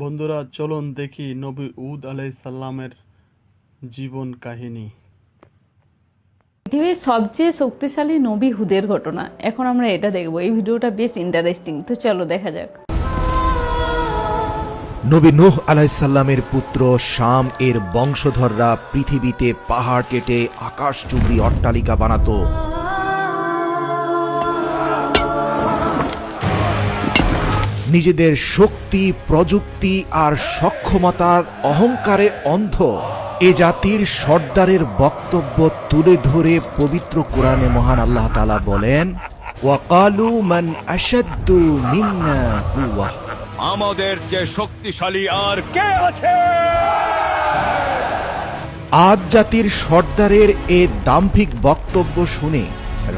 বন্ধুরা চলুন দেখি নবী হুদ আলাইহিস সালামের জীবন কাহিনী। পৃথিবীর সবচেয়ে শক্তিশালী নবী হুদের ঘটনা এখন আমরা এটা দেখব। এই ভিডিওটা বেশ ইন্টারেস্টিং, তো চলো দেখা যাক। নবী নূহ আলাইহিস সালামের পুত্র শাম এর বংশধররা পৃথিবীতে পাহাড় কেটে আকাশচুম্বী অট্টালিকা বানাতো। নিজেদের শক্তি, প্রযুক্তি আর সক্ষমতার অহংকারে অন্ধ এ জাতির সর্দারের বক্তব্য তুলে ধরে পবিত্র কোরআনে মহান আল্লাহ তাআলা বলেন, ওয়াকালু মান আশাদ্দু মিন্না কুওয়া, আমাদের যে শক্তিশালী আর কে আছে? আদ জাতির সর্দারের এ দাম্ভিক বক্তব্য শুনে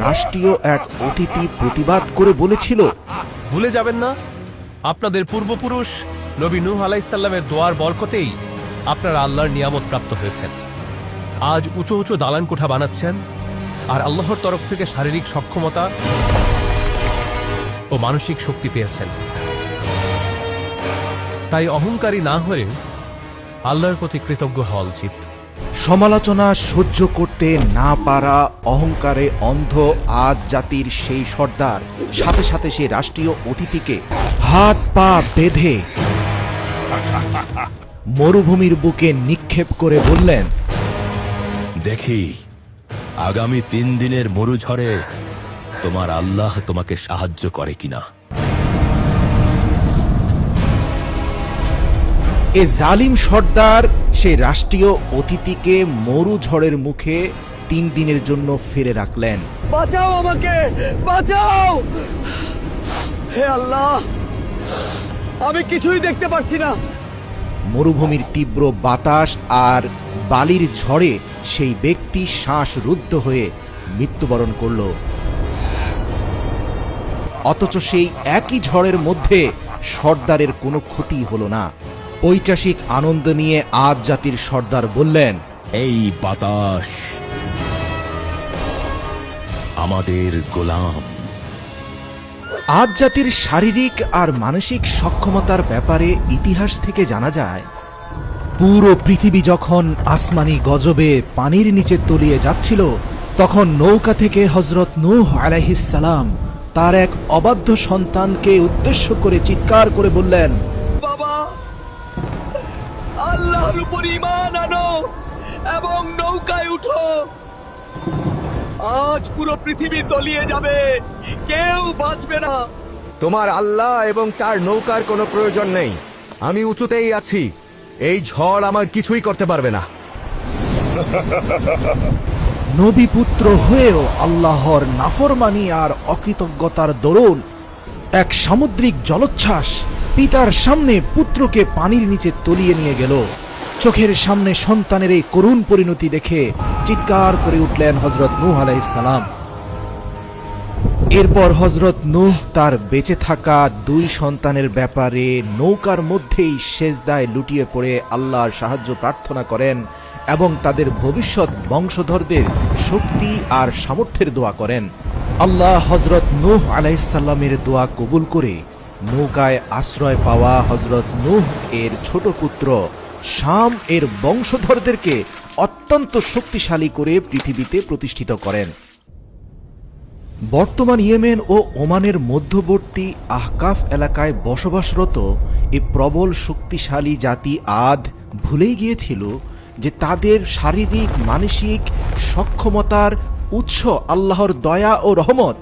রাষ্ট্রীয় এক অতিথি প্রতিবাদ করে বলেছিল, ভুলে যাবেন না, আপনাদের পূর্বপুরুষ নবী নূহ আলাইহিস সালামের দোয়ার বরকতেই আপনারা আল্লাহর নিয়ামত প্রাপ্ত হয়েছেন। আজ উঁচু উঁচু দালান কোঠা বানাচ্ছেন আর আল্লাহর তরফ থেকে শারীরিক সক্ষমতা ও মানসিক শক্তি পেয়েছেন। তাই অহংকারী না হয়ে আল্লাহর প্রতি কৃতজ্ঞ হওয়া উচিত। সমালোচনা সহ্য করতে না পারা অহংকারে অন্ধ আদ জাতির সেই সর্দার সাথে সাথে সেই রাষ্ট্রীয় অতিথিকে হাত পা বেঁধে মরুভূমির বুকে নিক্ষেপ করে বললেন, দেখি আগামী 3 দিনের মরুঝড়ে তোমার আল্লাহ তোমাকে সাহায্য করে কিনা। এ জালিম সর্দার সেই রাষ্ট্রীয় অতিথিকে মরুঝড়ের মুখে 3 দিনের জন্য ফেলে রাখলেন। বাঁচাও আমাকে, বাঁচাও! হে আল্লাহ, আমি কিছুই দেখতে পাচ্ছি না। মরুভূমির তীব্র বাতাস আর বালির ঝড়ে সেই ব্যক্তি শ্বাসরুদ্ধ হয়ে মৃত্যুবরণ করল। অথচ সেই একই ঝড়ের মধ্যে সর্দারের কোনো ক্ষতি হলো না। ঐতিহাসিক আনন্দ নিয়ে আদ জাতির সর্দার বললেন, এই বাতাস আমাদের গোলাম। আদ জাতির শারীরিক আর মানসিক সক্ষমতার ব্যাপারে ইতিহাস থেকে জানা যায়, পুরো পৃথিবী যখন আসমানি গজবে পানির নিচে তলিয়ে যাচ্ছিল, তখন নৌকা থেকে হযরত নূহ আলাইহিস সালাম তার এক অবাধ্য সন্তানকে উদ্দেশ্য করে চিৎকার করে বললেন, বাবা, আল্লাহর উপর ঈমান আনো এবং নৌকায় উঠো। আজ পুরো পৃথিবী তলিয়ে যাবে, কেউ বাঁচবে না। তোমার আল্লাহ এবং তার নৌকার কোনো প্রয়োজন নেই। আমি উঁচুতেই আছি, এই ঝড় আমার কিছুই করতে পারবে না। নবী পুত্র হয়েও আল্লাহর নাফরমানি আর অকৃতজ্ঞতার দরুন এক সামুদ্রিক জলোচ্ছ্বাস পিতার সামনে পুত্রকে পানির নিচে তলিয়ে নিয়ে গেল। চোখের সামনে সন্তানের এই করুণ পরিণতি দেখে চিৎকার করে উঠলেন হযরত নূহ আলাইহিস সালাম। এরপর হযরত নূহ তার বেঁচে থাকা 2 সন্তানের ব্যাপারে নৌকার মধ্যেই সেজদায় লুটিয়ে পড়ে আল্লাহর সাহায্য প্রার্থনা করেন এবং তাদের ভবিষ্যৎ বংশধরদের শক্তি আর সামর্থ্যের দোয়া করেন। আল্লাহ হযরত নূহ আলাইহিস সালামের দোয়া কবুল করে নৌকায় আশ্রয় পাওয়া হযরত নূহ এর ছোট পুত্র শাম এর বংশধরদেরকে অত্যন্ত শক্তিশালী করে পৃথিবীতে প্রতিষ্ঠিত করেন। বর্তমান ইয়েমেন ও ওমানের মধ্যবর্তী আহকাফ এলাকায় বসবাসরত এই প্রবল শক্তিশালী জাতি আদ ভুলেই গিয়েছিল যে তাদের শারীরিক মানসিক সক্ষমতার উৎস আল্লাহর দয়া ও রহমত,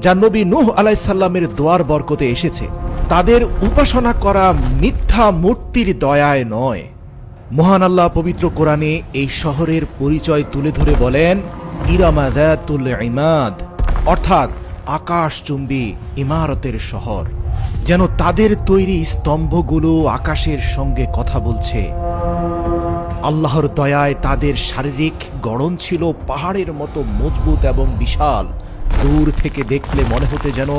যা নবী নূহ আলাইহিস সালামের দোয়ার বরকতে এসেছে। তাদের উপাসনা করা মিথ্যা মূর্তির দয়ায় নয়। মহান আল্লাহ পবিত্র কোরআনে এই শহরের পরিচয় তুলে ধরে বলেন, ইরামা যাতুল ইমাদ, অর্থাৎ আকাশচুম্বী ইমারতের শহর। যেন তাদের তৈরি স্তম্ভগুলো আকাশের সঙ্গে কথা বলছে। আল্লাহর দয়ায় তাদের শারীরিক গড়ন ছিল পাহাড়ের মতো মজবুত এবং বিশাল। দূর থেকে দেখলে মনে হতে যেন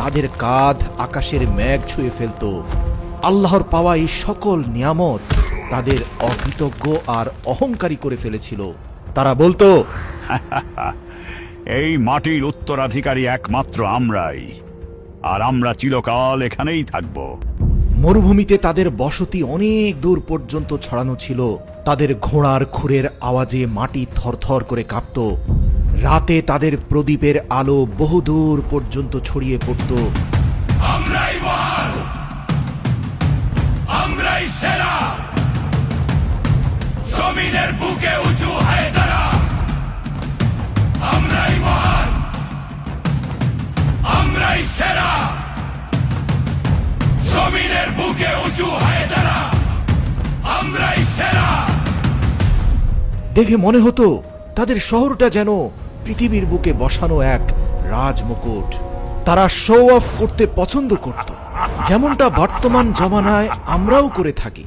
তাদের কাঁধ আকাশের মেঘ ছুঁয়ে ফেলত। আল্লাহর পাওয়া এই সকল নিয়ামত তাদের অকৃতজ্ঞ আর অহংকারী করে ফেলেছিল। তারা বলতো, এই মাটির উত্তরাধিকারী একমাত্র আমরাই, আর আমরা চিরকাল এখানেই থাকব। মরুভূমিতে তাদের বসতি অনেক দূর পর্যন্ত ছড়ানো ছিল। তাদের ঘোড়ার খুরের আওয়াজে মাটি থরথর করে কাঁপত। রাতে তাদের প্রদীপের আলো বহুদূর পর্যন্ত ছড়িয়ে পড়ত। আমরাই মহান, আমরাই সেরা, জমিনের বুকে উঁচু হয়ে দাঁড়া। আমরাই মহান, আমরাই সেরা, জমিনের বুকে উঁচু হয়ে দাঁড়া। আমরাই সেরা। দেখে মনে হতো তাদের শহরটা যেন পৃথিবীর বুকে বসানো এক রাজমুকুট। তারা শো অফ করতে পছন্দ করত, যেমনটা বর্তমান জমানায় আমরাও করে থাকি।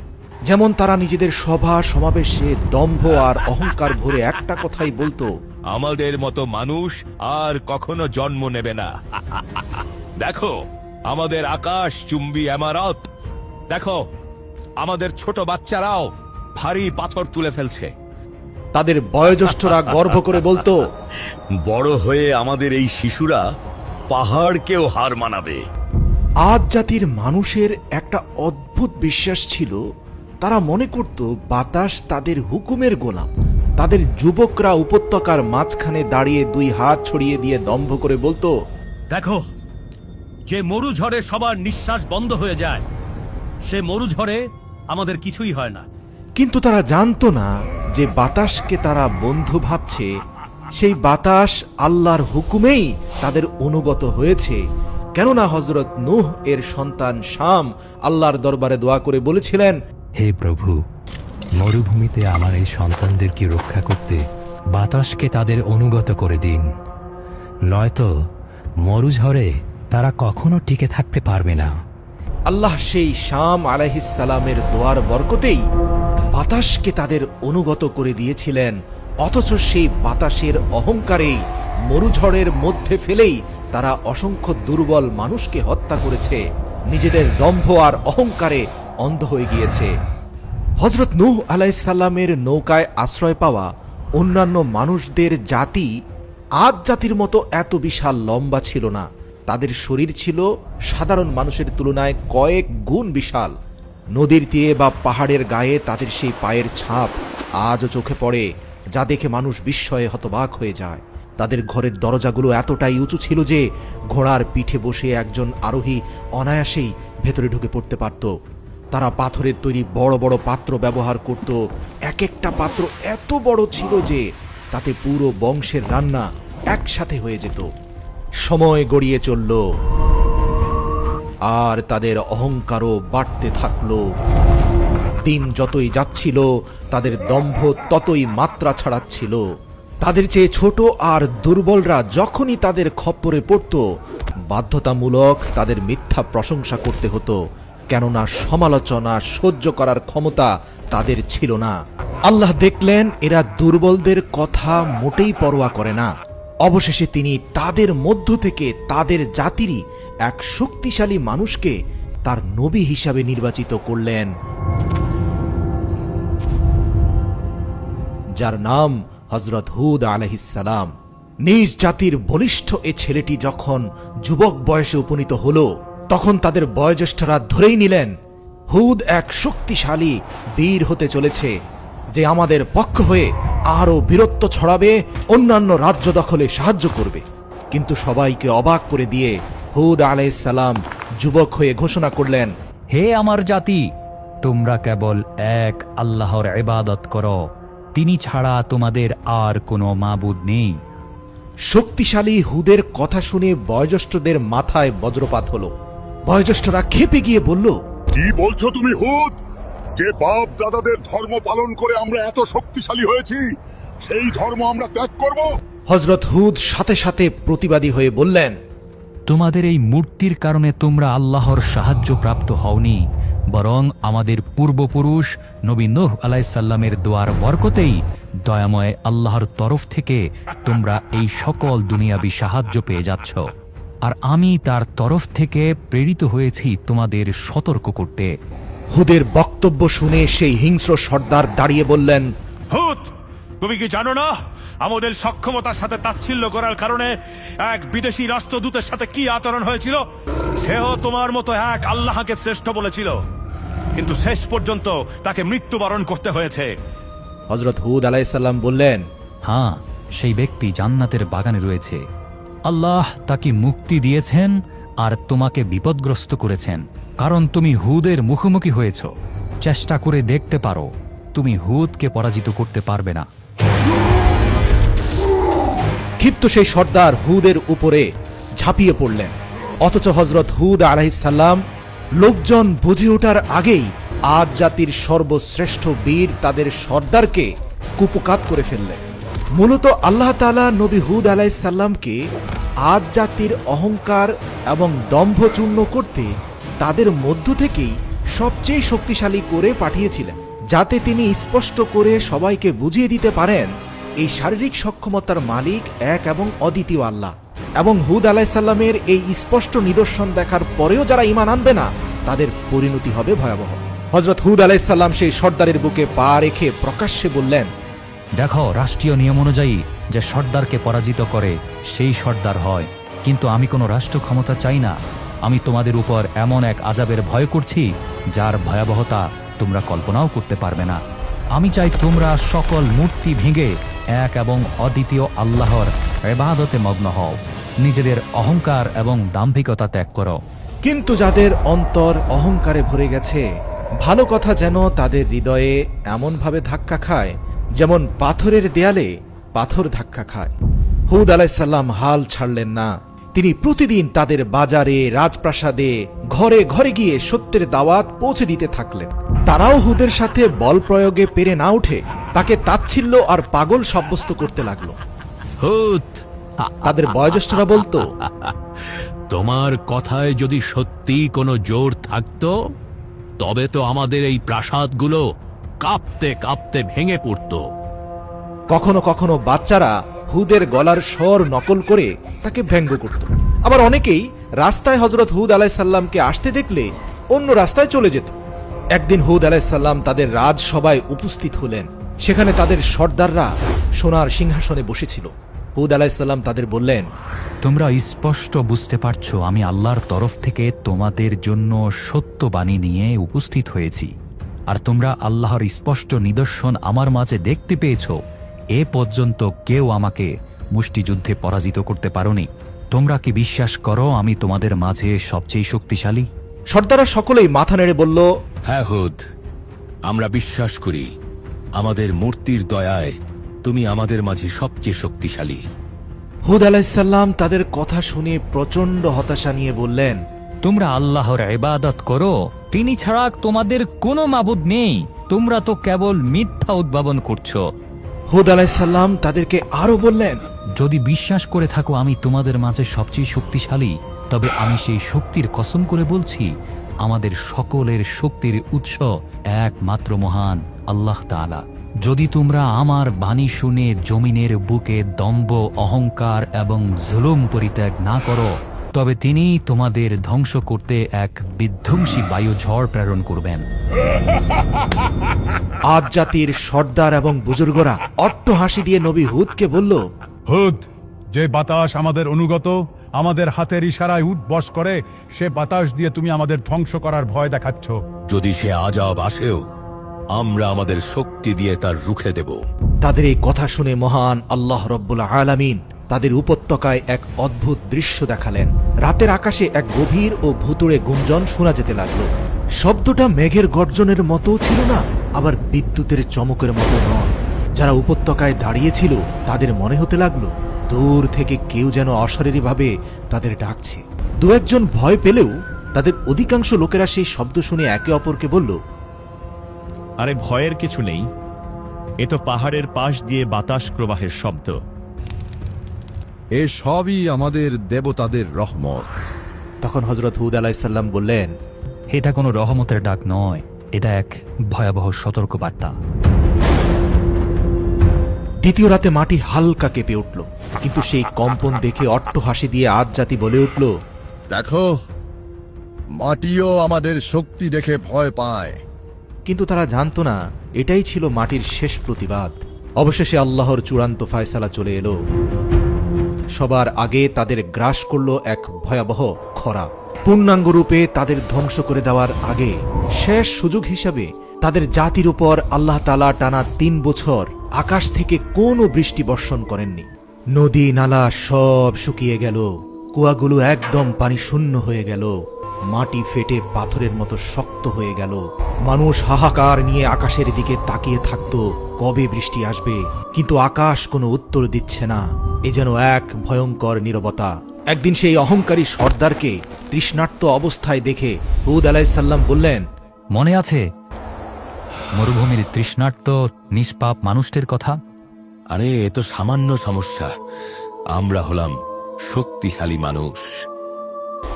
যেমন তারা নিজেদের সভা সমাবেশে দম্ভ আর অহংকার ভরে একটা কথাই বলতো, আমাদের মতো মানুষ আর কখনো জন্ম নেবে না। দেখো আমাদের আকাশ চুম্বি ইমারত, দেখো আমাদের ছোট বাচ্চারাও ভারী পাথর তুলে ফেলছে। তাদের বয়োজ্যেষ্ঠরা গর্ব করে বলতো, বড় হয়ে আমাদের এই শিশুরা পাহাড়কেও হার মানাবে। আদ জাতির মানুষের একটা অদ্ভুত বিশ্বাস ছিল। তারা মনে করত বাতাস তাদের হুকুমের গোলাম। তাদের যুবকরা উপত্যকার মাঝখানে দাঁড়িয়ে দুই হাত ছড়িয়ে দিয়ে দম্ভ করে বলতো, দেখো, যে মরুঝড়ে সবার নিঃশ্বাস বন্ধ হয়ে যায়, সে মরুঝড়ে আমাদের কিছুই হয় না। কিন্তু তারা জানতো না যে বাতাসকে তারা বন্ধু ভাবছে, সেই বাতাস আল্লাহর হুকুমেই তাদের অনুগত হয়েছে। কেননা হযরত নূহ এর সন্তান শাম আল্লাহর দরবারে দোয়া করে বলেছিলেন, হে প্রভু, মরুভূমিতে আমার এই সন্তানদেরকে রক্ষা করতে বাতাসকে তাদের অনুগত করে দিন, নয়তো মরুঝড়ে তারা কখনো টিকে থাকতে পারবে না। আল্লাহ সেই শাম আলাইহিস সালামের দোয়ার বরকতেই বাতাসকে তাদের অনুগত করে দিয়েছিলেন। অথচ সেই বাতাসের অহংকারেই মরুঝড়ের মধ্যে ফেলেই তারা অসংখ্য দুর্বল মানুষকে হত্যা করেছে। নিজেদের দম্ভ আর অহংকারে অন্ধ হয়ে গিয়েছে। হযরত নূহ আলাইহিস সালামের নৌকায় আশ্রয় পাওয়া অন্যান্য মানুষদের জাতি আদ জাতির মতো এত বিশাল লম্বা ছিল না। তাদের শরীর ছিল সাধারণ মানুষের তুলনায় কয়েক গুণ বিশাল। নদীর তীরে বা পাহাড়ের গায়ে তাদের সেই পায়ের ছাপ আজও চোখে পড়ে, যা দেখে মানুষ বিস্ময়ে হতবাক হয়ে যায়। তাদের ঘরের দরজাগুলো এতটাই উঁচু ছিল যে ঘোড়ার পিঠে বসে একজন আরোহী অনায়াসেই ভেতরে ঢুকে পড়তে পারত। তারা পাথরের তৈরি বড় বড় পাত্র ব্যবহার করত। এক একটা পাত্র এত বড় ছিল যে তাতে পুরো বংশের রান্না একসাথে হয়ে যেত। সময় গড়িয়ে চলল আর তাদের অহংকারও বাড়তে থাকলো। দিন যতই যাচ্ছিল তাদের দম্ভ ততই মাত্রা ছাড়াচ্ছিল। তাদের চেয়ে ছোট আর দুর্বলরা যখনই তাদের খপ্পরে পড়ত, বাধ্যতামূলক তাদের মিথ্যা প্রশংসা করতে হতো, কেননা সমালোচনা সহ্য করার ক্ষমতা তাদের ছিল না। আল্লাহ দেখলেন এরা দুর্বলদের কথা মোটেই পরোয়া করে না। অবশেষে তিনি তাদের মধ্য থেকে তাদের জাতিরই এক শক্তিশালী মানুষকে তার নবী হিসাবে নির্বাচিত করলেন, যার নাম হযরত হুদ আলাইহিস সালাম। নিজ জাতির বলিষ্ঠ এ ছেলেটি যখন যুবক বয়সে উপনীত হলো, তখন তাদের বয়োজ্যেষ্ঠরা ধরেই নিলেন হুদ এক শক্তিশালী বীর হতে চলেছে, যে আমাদের পক্ষ হয়ে আরো বীরত্ব ছড়াবে, অন্যান্য রাজ্য দখলে সাহায্য করবে। কিন্তু সবাইকে অবাক করে দিয়ে হুদ আলাইহিস সালাম যুবক হয়ে ঘোষণা করলেন, হে আমার জাতি, তোমরা কেবল এক আল্লাহর ইবাদত করো, তিনি ছাড়া তোমাদের আর কোনো মাবুদ নেই। শক্তিশালী হুদের কথা শুনে বয়োজ্যেষ্ঠদের মাথায় বজ্রপাত হলো। বয়োজ্যেষ্ঠরা ক্ষেপে গিয়ে বলল, কি বলছো তুমি হুদ? যে বাপ দাদাদের ধর্ম পালন করে আমরা এত শক্তিশালী হয়েছি, সেই ধর্ম আমরা ত্যাগ করব? হযরত হুদ সাথে সাথে প্রতিবাদী হয়ে বললেন, তোমাদের এই মূর্তির কারণে তোমরা আল্লাহর সাহায্য প্রাপ্ত হওনি, বরং আমাদের পূর্বপুরুষ নবী নূহ আলাইহিস সালামের দোয়ার বরকতেই দয়াময় আল্লাহর তরফ থেকে তোমরা এই সকল দুনিয়াবী সাহায্য পেয়ে যাচ্ছ। আর আমি তার তরফ থেকে প্রেরিত হয়েছি তোমাদের সতর্ক করতে। হুদের বক্তব্য শুনে সেই হিংস্র সর্দার দাঁড়িয়ে বললেন, হুদ, তুমি কি জানো না আমাদের সক্ষমতার সাথে তাচ্ছিল্য করার কারণে এক বিদেশি রাষ্ট্রদূতের সাথে কি আচরণ হয়েছিল? সেও তোমার মতো এক আল্লাহকে শ্রেষ্ঠ বলেছিল, কিন্তু শেষ পর্যন্ত তাকে মৃত্যুবরণ করতে হয়েছে। হজরত হুদ আলাইসাল্লাম বললেন, হ্যাঁ, সেই ব্যক্তি জান্নাতের বাগানে রয়েছে। আল্লাহ তাকে মুক্তি দিয়েছেন আর তোমাকে বিপদগ্রস্ত করেছেন, কারণ তুমি হুদের মুখোমুখি হয়েছ। চেষ্টা করে দেখতে পারো, তুমি হুদকে পরাজিত করতে পারবে না। ক্ষিপ্ত সেই সর্দার হুদের উপরে ঝাঁপিয়ে পড়লেন, অথচ হজরত হুদ আলাইহিসসালাম লোকজন বুঝে ওঠার আগেই আদ জাতির সর্বশ্রেষ্ঠ বীর তাদের সর্দারকে কুপকাত করে ফেললেন। মূলত আল্লাহ তাআলা নবী হুদ আলাইহিসসালামকে আদ জাতির অহংকার এবং দম্ভ চূর্ণ করতে তাদের মধ্য থেকেই সবচেয়ে শক্তিশালী করে পাঠিয়েছিলেন, যাতে তিনি স্পষ্ট করে সবাইকে বুঝিয়ে দিতে পারেন এই শারীরিক সক্ষমতার মালিক এক এবং অদ্বিতীয় আল্লাহ। এবং হুদ আলাইহিসসালামের এই স্পষ্ট নিদর্শন দেখার পরেও যারা ঈমান আনবে না, তাদের পরিণতি হবে ভয়াবহ। হযরত হুদ আলাইহিসসালাম সেই সর্দারের বুকে পা রেখে প্রকাশ্যে বললেন, দেখো, রাষ্ট্রীয় নিয়ম অনুযায়ী যে সর্দারকে পরাজিত করে সেই সর্দার হয়, কিন্তু আমি কোনো রাষ্ট্র ক্ষমতা চাই না। আমি তোমাদের উপর এমন এক আযাবের ভয় করছি যার ভয়াবহতা তোমরা কল্পনাও করতে পারবে না। আমি চাই তোমরা সকল মূর্তি ভেঙে এক এবং অদ্বিতীয় আল্লাহর ইবাদতে মগ্ন হও, নিজেদের অহংকার এবং দাম্ভিকতা ত্যাগ করো। কিন্তু যাদের অন্তর অহংকারে ভরে গেছে, ভালো কথা যেন তাদের হৃদয়ে এমনভাবে ধাক্কা খায় যেমন পাথরের দেয়ালে পাথর ধাক্কা খায়। হুদ আলাইহিসসালাম হাল ছাড়লেন না। তিনি প্রতিদিন তাদের বাজারে, রাজপ্রাসাদে, ঘরে ঘরে গিয়ে সত্যের দাওয়াত পৌঁছে দিতে থাকলেন। তারাও হুদের সাথে বল প্রয়োগে পেরে না উঠে তাকে তাচ্ছিল্য আর পাগল সাব্যস্ত করতে লাগলো। হুদ, তাদের বয়োজ্যেষ্ঠরা বলতো, তোমার কথায় যদি সত্যি কোনো জোর থাকতো তবে তো আমাদের এই প্রাসাদগুলো কাঁপতে কাঁপতে ভেঙে পড়তো। কখনো কখনো বাচ্চারা হুদের গলার স্বর নকল করে তাকে ব্যঙ্গ করত। আবার অনেকেই রাস্তায় হযরত হুদ আলাইহিসসালামকে আসতে দেখলে অন্য রাস্তায় চলে যেত। একদিন হুদ আলাইহিসসালাম তাদের রাজসভায় উপস্থিত হলেন। সেখানে তাদের সর্দাররা সোনার সিংহাসনে বসেছিল। হুদ আলাইহিসসালাম তাদের বললেন, তোমরা স্পষ্ট বুঝতে পারছো আমি আল্লাহর তরফ থেকে তোমাদের জন্য সত্য বাণী নিয়ে উপস্থিত হয়েছি, আর তোমরা আল্লাহর স্পষ্ট নিদর্শন আমার মাঝে দেখতে পেয়েছ। এ পর্যন্ত কেউ আমাকে মুষ্টিযুদ্ধে পরাজিত করতে পারোনি। তোমরা কি বিশ্বাস করো আমি তোমাদের মাঝে সবচেয়ে শক্তিশালী? সর্দাররা সকলেই মাথা নেড়ে বলল, হ্যাঁ হুদ, আমরা বিশ্বাস করি আমাদের মূর্তির দয়ায় তুমি আমাদের মাঝে সবচেয়ে শক্তিশালী। হুদ আলাইহিসসালাম তাদের কথা শুনে প্রচন্ড হতাশা নিয়ে বললেন, তোমরা আল্লাহর ইবাদত করো, তিনি ছাড়া তোমাদের কোনো মাবুদ নেই। তোমরা তো কেবল মিথ্যা উদ্ভাবন করছো। হুদ আলাইহিসসালাম তাদেরকে আরো বললেন, যদি বিশ্বাস করে থাকো আমি তোমাদের মাঝে সবচেয়ে শক্তিশালী, তবে আমি সেই শক্তির কসম করে বলছি, আমাদের সকলের শক্তির উৎস একমাত্র মহান আল্লাহ তাআলা। যদি তোমরা আমার বাণী শুনে জমিনের বুকে দম্ভ, অহংকার এবং জুলুম পরিত্যাগ না করো, তবে তিনি তোমাদের ধ্বংস করতে এক বিধ্বংসী বায়ু ঝড় প্রেরণ করবেন। আদ জাতির সর্দার এবং বুজুর্গরা অট্ট হাসি দিয়ে নবী হুদকে বলল, হুদ, যে বাতাস আমাদের অনুগত, আমাদের হাতের ইশারায় উঠ বস করে, সে বাতাস দিয়ে তুমি আমাদের ধ্বংস করার ভয় দেখাচ্ছ। যদি সে আযাব আসেও আমরা আমাদের শক্তি দিয়ে তার রুখে দেব। তাদের এই কথা শুনে মহান আল্লাহ রব্বুল আলামিন তাদের উপত্যকায় এক অদ্ভুত দৃশ্য দেখালেন। রাতের আকাশে এক গভীর ও ভুতুড়ে গুঞ্জন শোনা যেতে লাগলো। শব্দটা মেঘের গর্জনের মতো ছিল না, আবার বিদ্যুতের চমকের মতো নয়। যারা উপত্যকায় দাঁড়িয়েছিল তাদের মনে হতে লাগলো দূর থেকে কেউ যেন অশরীরীভাবে তাদের ডাকছে। দু একজন ভয় পেলেও তাদের অধিকাংশ লোকেরা সেই শব্দ শুনে একে অপরকে বলল, আরে ভয়ের কিছু নেই, এ তো পাহাড়ের পাশ দিয়ে বাতাস প্রবাহের শব্দ। এ সবই আমাদের দেবতাদের রহমত। তখন হযরত হুদ আলাইহিসসালাম বললেন, এটা কোনো রহমতের ডাক নয়, এটা এক ভয়াবহ সতর্কবার্তা। দ্বিতীয় রাতে মাটি হালকা কেঁপে উঠল, কিন্তু সেই কম্পন দেখে অট্ট হাসি দিয়ে আদ জাতি বলে উঠল, দেখো, মাটিও আমাদের শক্তি দেখে ভয় পায়। কিন্তু তারা জানতো না এটাই ছিল মাটির শেষ প্রতিবাদ। অবশেষে আল্লাহর চূড়ান্ত ফায়সালা চলে এলো। সবার আগে তাদের গ্রাস করল এক ভয়াবহ খরা। পূর্ণাঙ্গ রূপে তাদের ধ্বংস করে দেওয়ার আগে শেষ সুযোগ হিসাবে তাদের জাতির উপর আল্লাহ তাআলা টানা 3 বছর আকাশ থেকে কোনো বৃষ্টি বর্ষণ করেননি। নদী নালা সব শুকিয়ে গেল, কুয়াগুলো একদম পানি শূন্য হয়ে গেল, মাটি ফেটে পাথরের মতো শক্ত হয়ে গেল। মানুষ হাহাকার নিয়ে আকাশের দিকে তাকিয়ে থাকতো, কবে বৃষ্টি আসবে, কিন্তু আকাশ কোনো উত্তর দিচ্ছে না। এ যেন এক ভয়ঙ্কর নীরবতা। একদিন সেই অহংকারী সর্দারকে তৃষ্ণার্ত অবস্থায় দেখে হুদ আলাইহিস সালাম বললেন, মনে আছে মরুভূমির তৃষ্ণার্ত নিষ্পাপ মানুষদের কথা? আরে এ তো সামান্য সমস্যা, আমরা হলাম শক্তিশালী মানুষ।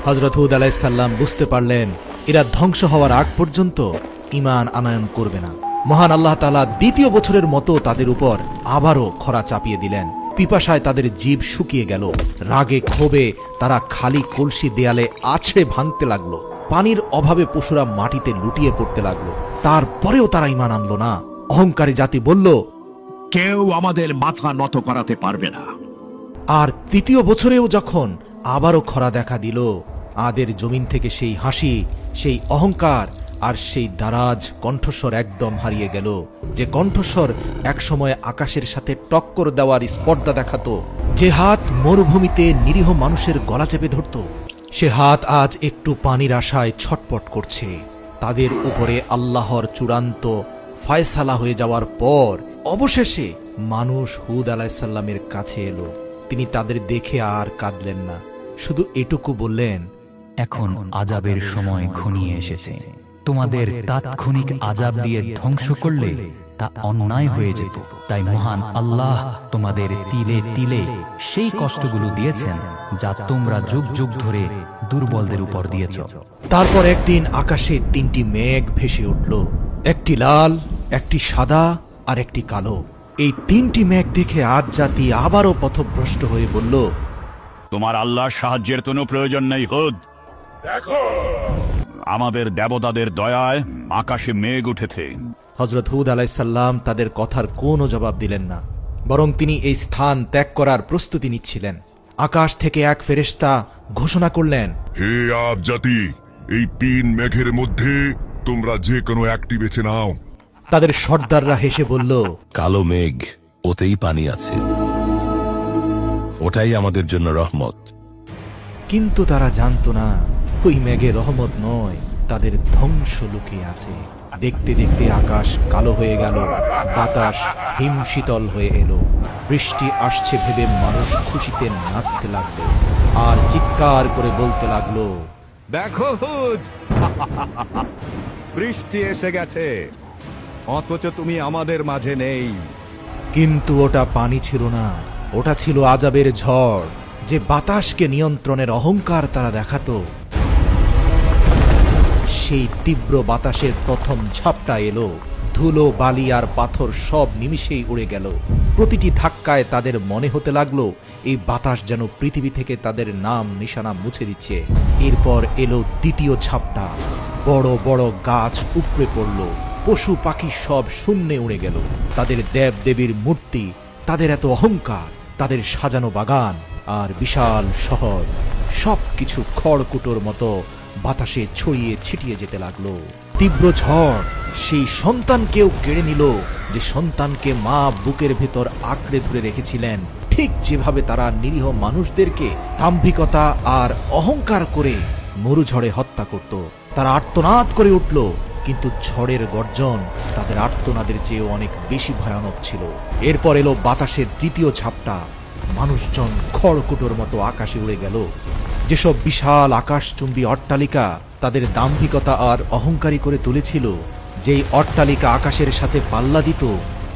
হযরত হুদ আলাইহিস সালাম বুঝতে পারলেন এরা ধ্বংস হওয়ার আগ পর্যন্ত ঈমান আনয়ন করবে না। মহান আল্লাহ তাআলা দ্বিতীয় বছরের মতো তাদের উপর আবারও খরা চাপিয়ে দিলেন। পিপাসায় তাদের জিভ শুকিয়ে গেল। রাগে ক্ষোভে তারা খালি কলসি দেয়ালে আছড়ে ভাঙতে লাগলো। পানির অভাবে পশুরা মাটিতে লুটিয়ে পড়তে লাগলো। তারপরেও তারা ঈমান আনলো না। অহংকারী জাতি বলল, কেউ আমাদের মাথা নত করাতে পারবে না। আর তৃতীয় বছরেও যখন আবারও খরা দেখা দিল, আদের জমিন থেকে সেই হাসি, সেই অহংকার আর সেই দারাজ কণ্ঠস্বর একদম হারিয়ে গেল। যে কণ্ঠস্বর একসময় আকাশের সাথে টক্কর দেওয়ার স্পর্ধা দেখাতো, যে হাত মরুভূমিতে নিরীহ মানুষের গলা চেপে ধরত, সে হাত আজ একটু পানির আশায় ছটপট করছে। তাদের উপরে আল্লাহর চূড়ান্ত ফায়সালা হয়ে যাওয়ার পর অবশেষে মানুষ হুদ আলাইহিস সালামের কাছে এলো। তিনি তাদের দেখে আর কাঁদলেন না, শুধু এটুকু বললেন, এখন আযাবের সময় ঘনিয়ে এসেছে। তোমাদের তাৎক্ষণিক আযাব দিয়ে ধ্বংস করলে তা অন্যায় হয়ে যেত। তাই মহান আল্লাহ তোমাদের তিলে তিলে সেই কষ্টগুলো দিয়েছেন যা তোমরা যুগ যুগ ধরে দুর্বলদের উপর দিয়েছ। তারপর একদিন আকাশে 3টি মেঘ ভেসে উঠল, একটি লাল, একটি সাদা আর একটি কালো। এই 3টি মেঘ দেখে আদ জাতি আবারও পথভ্রষ্ট হয়ে বলল, তোমার আল্লাহর সাহায্যের কোনো প্রয়োজন নেই হুদ। দেখো আমাদের দেবতাদের দয়ায় আকাশে মেঘ উঠেছে। হযরত হুদ আলাইহিস সালাম তাদের কথার কোনো জবাব দিলেন না, বরং তিনি এই স্থান ত্যাগ করার প্রস্তুতি নিচ্ছিলেন। আকাশ থেকে এক ফেরেশতা ঘোষণা করলেন, হে আদ জাতি, এই 3 মেঘের মধ্যে তোমরা যে কোনো একটি বেছে নাও। তাদের সর্দাররা হেসে বলল, কালো মেঘ, ওতেই পানি আছে, ওটাই আমাদের জন্য রহমত। কিন্তু তারা জানতো না ওই মেঘে রহমত নয়, তাদের ধ্বংস লুকিয়ে আছে। দেখতে দেখতে আকাশ কালো হয়ে গেল, বাতাস হিমশীতল হয়ে এলো। বৃষ্টি আসছে ভেবে মানুষ খুশিতে নাচতে লাগলো আর চিৎকার করে বলতে লাগলো, দেখো হুদ, বৃষ্টি এসে গেছে, অথচ তুমি আমাদের মাঝে নেই। কিন্তু ওটা পানি ছিল না, ওটা ছিল আযাবের ঝড়। যে বাতাসকে নিয়ন্ত্রণের অহংকার তারা দেখাতো, সেই তীব্র বাতাসের প্রথম ঝাপটা এলো। ধুলো, বালি আর পাথর সব নিমিষেই উড়ে গেল। প্রতিটি ধাক্কায় তাদের মনে হতে লাগলো এই বাতাস যেন পৃথিবী থেকে তাদের নাম নিশানা মুছে দিচ্ছে। এরপর এলো দ্বিতীয় ঝাপটা। বড় বড় গাছ উপড়ে পড়ল, পশু পাখি সব শূন্যে উড়ে গেল। তাদের দেব দেবীর মূর্তি, তাদের এত অহংকার, তাদের সাজানো বাগান আর বিশাল শহর সবকিছু খড়কুটোর মতো বাতাসে ছড়িয়ে ছিটিয়ে যেতে লাগলো। তীব্র ঝড় সেই সন্তানকেও কেড়ে নিল, যে সন্তানকে মা বুকের ভেতর আঁকড়ে ধরে রেখেছিলেন। ঠিক যেভাবে তারা নিরীহ মানুষদেরকে দাম্ভিকতা আর অহংকার করে মরুঝড়ে হত্যা করত। তারা আর্তনাদ করে উঠল, কিন্তু ঝড়ের গর্জন তাদের আর্তনাদের চেয়েও অনেক বেশি ভয়ানক ছিল। এরপর এলো বাতাসের তৃতীয় ঝাপটা। মানুষজন খড়কুটোর মতো আকাশে উড়ে গেল। যেসব বিশাল আকাশচুম্বী অট্টালিকা তাদের দাম্ভিকতা আর অহংকারী করে তুলেছিল, যেই অট্টালিকা আকাশের সাথে পাল্লা দিত,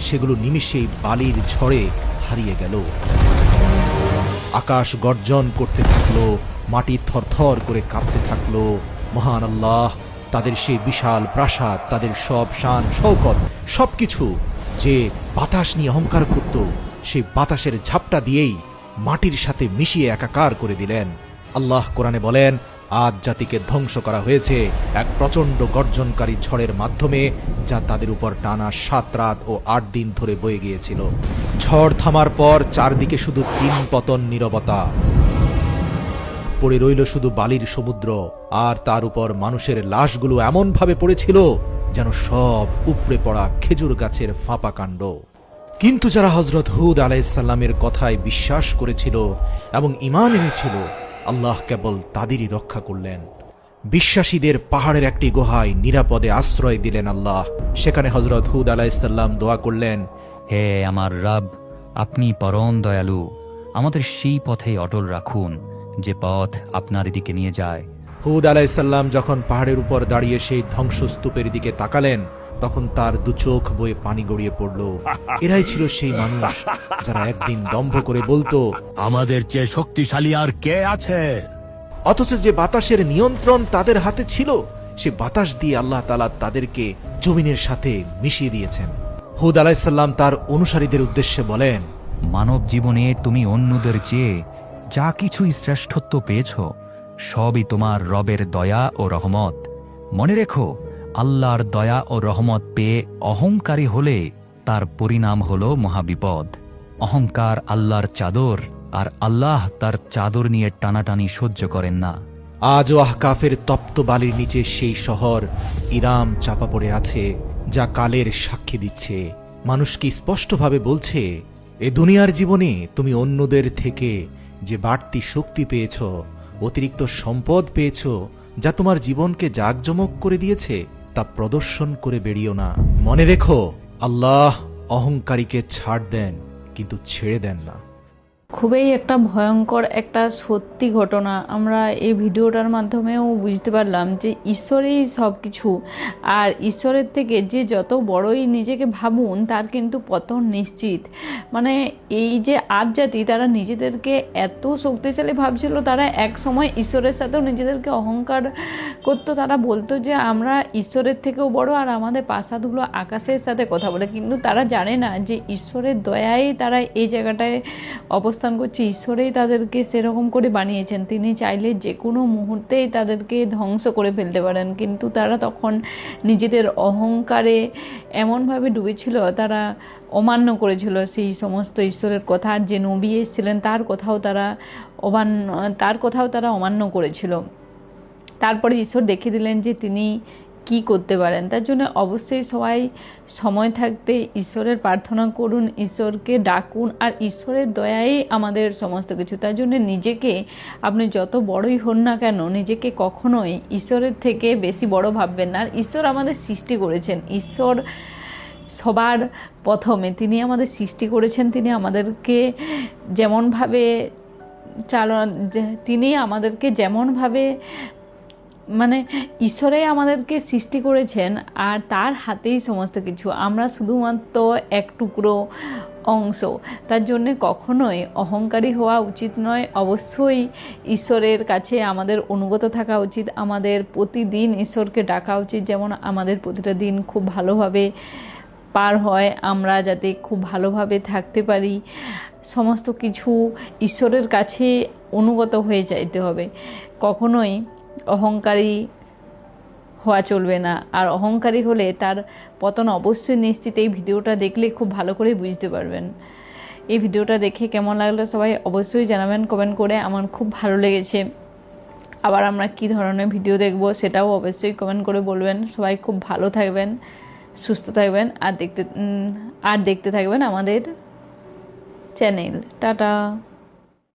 সেগুলো নিমিষেই বালির ঝড়ে হারিয়ে গেল। আকাশ গর্জন করতে থাকলো, মাটি থরথর করে কাঁপতে থাকলো। মহান আল্লাহ তাদের সেই বিশাল প্রাসাদ, তাদের সব শান শৌকত সবকিছু যে বাতাস নিয়ে অহংকার করত, সেই বাতাসের ঝাপটা দিয়েই মাটির সাথে মিশিয়ে একাকার করে দিলেন। আল্লাহ কোরআনে বলেন, আদ জাতিকে ধ্বংস করা হয়েছে এক প্রচণ্ড গর্জনকারী ঝড়ের মাধ্যমে, যা তাদের উপর টানা 7 রাত ও 8 দিন ধরে বয়ে গিয়েছিল। ঝড় থামার পর চারদিকে শুধু তিন পতন নীরবতা, পড়ে রইল শুধু বালির সমুদ্র, আর তার উপর মানুষের লাশগুলো এমনভাবে পড়েছিল যেন সব উপড়ে পড়া খেজুর গাছের ফাঁপা কাণ্ড। কিন্তু যারা হযরত হুদ আলাইহিসসালামের কথায় বিশ্বাস করেছিল এবং ঈমান এনেছিল, আল্লাহ কেবল তাদেরই রক্ষা করলেন। বিশ্বাসীদের পাহাড়ের একটি গুহায় নিরাপদে আশ্রয় দিলেন আল্লাহ। সেখানে হযরত হুদ আলাইহিসসালাম দোয়া করলেন, হে আমার রব, আপনি পরম দয়ালু, আমাদের সেই পথে অটল রাখুন যে পথ আপনার দিকে নিয়ে যায়। হুদ আলাইহিসসালাম যখন পাহাড়ের উপর দাঁড়িয়ে সেই ধ্বংসস্তূপের দিকে তাকালেন, তখন তার দু চোখ বয়ে পানি গড়িয়ে পড়ল। এরাই ছিল সেই মানুষ যারা একদিন দম্ভ করে বলতো, আমাদের চেয়ে শক্তিশালী আর কে আছে? অথচ যে বাতাসের নিয়ন্ত্রণ তাদের হাতে ছিল, সে বাতাস দিয়ে আল্লাহ তাআলা তাদেরকে জমিনের সাথে মিশিয়ে দিয়েছেন। হুদ আলাইহিসসালাম তার অনুসারীদের উদ্দেশ্যে বলেন, মানব জীবনে তুমি অন্যদের চেয়ে যা কিছুই শ্রেষ্ঠত্ব পেয়েছ, সবই তোমার রবের দয়া ও রহমত। মনে রেখো, আল্লাহর দয়া ও রহমত পেয়ে অহংকারী হলে তার পরিণাম হল মহাবিপদ। অহংকার আল্লাহর চাদর, আর আল্লাহ তার চাদর নিয়ে টানাটানি সহ্য করেন না। আজও আহকাফের তপ্ত বালির নিচে সেই শহর ইরাম চাপা পড়ে আছে, যা কালের সাক্ষী দিচ্ছে। মানুষকে স্পষ্টভাবে বলছে, এ দুনিয়ার জীবনে তুমি অন্যদের থেকে যে বাড়তি শক্তি পেয়েছ, অতিরিক্ত সম্পদ পেয়েছ, যা তোমার জীবনকে জাঁকজমক করে দিয়েছে, তা প্রদর্শন করে বেরিও না। মনে রেখো, আল্লাহ অহংকারীকে ছাড় দেন, কিন্তু ছেড়ে দেন না। খুবই একটা ভয়ঙ্কর একটা সত্যি ঘটনা। আমরা এই ভিডিওটার মাধ্যমেও বুঝতে পারলাম যে ঈশ্বরই সব কিছু, আর ঈশ্বরের থেকে যে যত বড়ই নিজেকে ভাবুন, তার কিন্তু পতন নিশ্চিত। মানে এই যে আদ জাতি, তারা নিজেদেরকে এত শক্তিশালী ভাবছিল, তারা এক সময় ঈশ্বরের সাথেও নিজেদেরকে অহংকার করতো। তারা বলতো যে আমরা ঈশ্বরের থেকেও বড়, আর আমাদের প্রাসাদগুলো আকাশের সাথে কথা বলে। কিন্তু তারা জানে না যে ঈশ্বরের দয়ায় তারা এই জায়গাটায় অবস্থান করছে। ঈশ্বরেই তাদেরকে সেরকম করে বানিয়েছেন। তিনি চাইলে যে কোনো মুহূর্তেই তাদেরকে ধ্বংস করে ফেলতে পারেন। কিন্তু তারা তখন নিজেদের অহংকারে এমনভাবে ডুবেছিল, তারা অমান্য করেছিল সেই সমস্ত ঈশ্বরের কথা। আর যে নবী এসেছিলেন তার কথাও তারা অমান্য করেছিল। তারপরে ঈশ্বর দেখিয়ে দিলেন যে তিনি কি করতে পারেন। তার জন্য অবশ্যই সবাই সময় থাকতে ঈশ্বরের প্রার্থনা করুন, ঈশ্বরকে ডাকুন, আর ঈশ্বরের দয়াই আমাদের সমস্ত কিছু। তার জন্য নিজেকে আপনি যত বড়ই হন না কেন, নিজেকে কখনোই ঈশ্বরের থেকে বেশি বড় ভাববেন না। আর ঈশ্বর আমাদের সৃষ্টি করেছেন, ঈশ্বর সবার প্রথমে তিনি আমাদের সৃষ্টি করেছেন। তিনি আমাদেরকে যেমনভাবে তিনি আমাদেরকে যেমনভাবে মানে ঈশ্বরেই আমাদেরকে সৃষ্টি করেছেন, আর তার হাতেই সমস্ত কিছু। আমরা শুধুমাত্র এক টুকরো অংশ। তার জন্যে কখনোই অহংকারী হওয়া উচিত নয়। অবশ্যই ঈশ্বরের কাছে আমাদের অনুগত থাকা উচিত। আমাদের প্রতিদিন ঈশ্বরকে ডাকা উচিত, যেমন আমাদের প্রতিটা দিন খুব ভালোভাবে পার হয়, আমরা যাতে খুব ভালোভাবে থাকতে পারি। সমস্ত কিছু ঈশ্বরের কাছে অনুগত হয়ে যাইতে হবে। কখনোই অহংকারী হওয়া চলবে না। আর অহংকারী হলে তার পতন অবশ্যই নিশ্চিত। এই ভিডিওটা দেখলে খুব ভালো করে বুঝতে পারবেন। এই ভিডিওটা দেখে কেমন লাগলো সবাই অবশ্যই জানাবেন কমেন্ট করে। আমার খুব ভালো লেগেছে। আবার আমরা কি ধরনের ভিডিও দেখব সেটাও অবশ্যই কমেন্ট করে বলবেন। সবাই খুব ভালো থাকবেন, সুস্থ থাকবেন, আর দেখতে থাকবেন আমাদের চ্যানেল। টাটা।